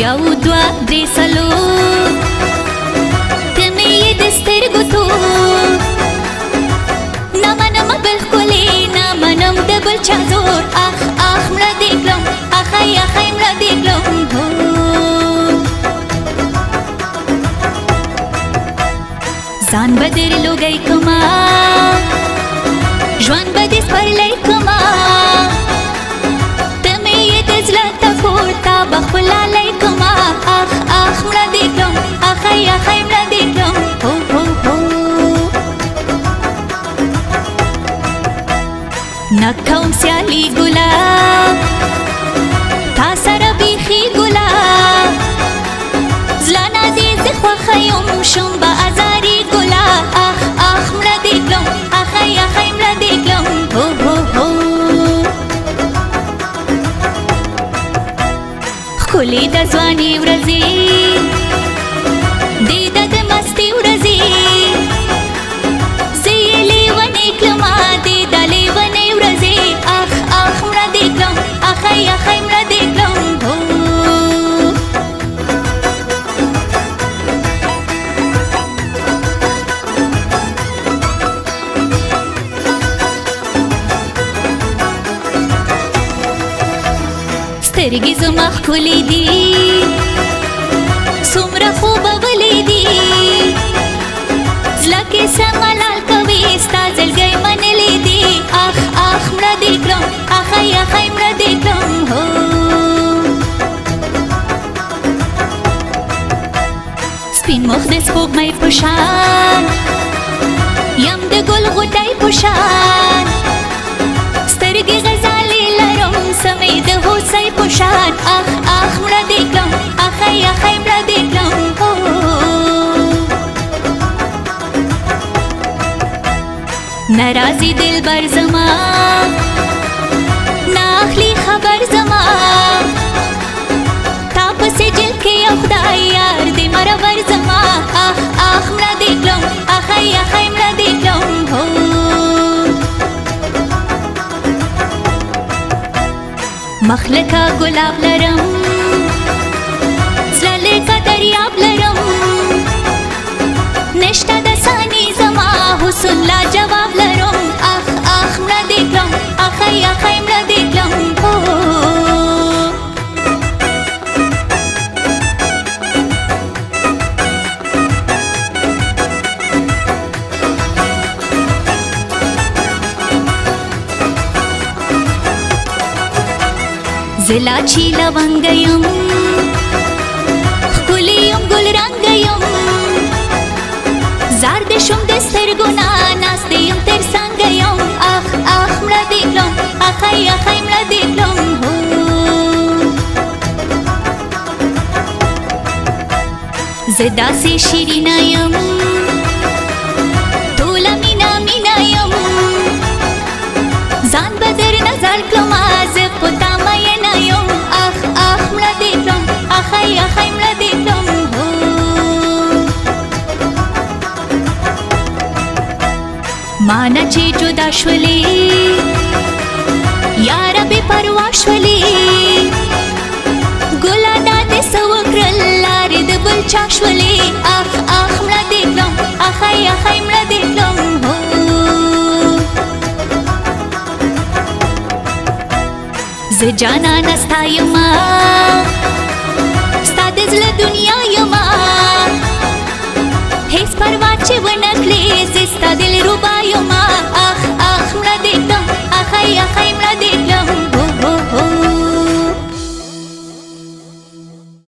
یو دوه درې څلور ته مې یې د سترګو تور نه منم بل ښکلې نه منم د بل چا زور اخ اخ مړه دې کړم اخی اخی مړه دې کړم ځان به در لوګی کما ژوند به دې سپرلی کما ته مې یې د زړه ته پورته به خپلالی کما اخ اخ مړه دې کړم اخی اخی مړه دې کړم هو هو هو نه کوم سیالي ګلاب تا سره بیخي ګلاب زړه نه دې زه خوښه یم شم به ازاري ګلاب اخ اخ مړه دې کړم اخی اخی مړه دې کړم هو هو هو ښکلې د ځواني ورځې دې د مستۍ ورځې زه یې لیونۍ کړمه دې د لیونۍ ورځې اخ اخ مړه دې کړم اخی اخی مړه دې کړم هو سترګې زما ښکلې دي څومره خوبولې دي زړه کې څه ملال کوي ستا زړګی منلې دي اخ اخ مړه دې کړم اخی اخی مړه دې کړم هو سپین مخ د سپوږمۍ په شان یم د ګل غوټۍ په شان سترګې غزالې لرم سمې د هوسۍ په شان اخ اخ مړه دې کړم اخی اخی مړه دې کړم هو نه راځي دلبر زما نه اخلي خبر زما تا پسې جل کې یو خدای یار دې مرور زما اخ اخ مړه دې کړم اخی اخی مړه دې کړم هو مخ لکه ګلاب لرم زړه لکه دریاب لرم نشته د ثاني زما حسن لا جواب لرم اخ اخ مړه دې کړم اخی اخی مړه دې کړم هو زه لاچي لونګ یم ښکلې یم ګل رنګ یم زار دې شوم د سترګو نه ناستې یم تر څنګ یم اخ اخ مړه دې کړم اخی اخی مړه دې کړم هو زه داسې شیرینه یم ټوله مینه مینه یم ځان به در نظر کړمه زه په تا مینه یم اخ اخ مړه دې کړم اخی اخی مړه دې کړم هو مانه چې جدا شولې یاره بې پروا شولې ګله دا دې څه وکړل لارې د بل چا شولې اخ اخ مړه دې کړم اخی اخی مړه دې کړم هو زه جانانه ستا یمه ستا د زړه دنیا یمه هېڅ پروا چې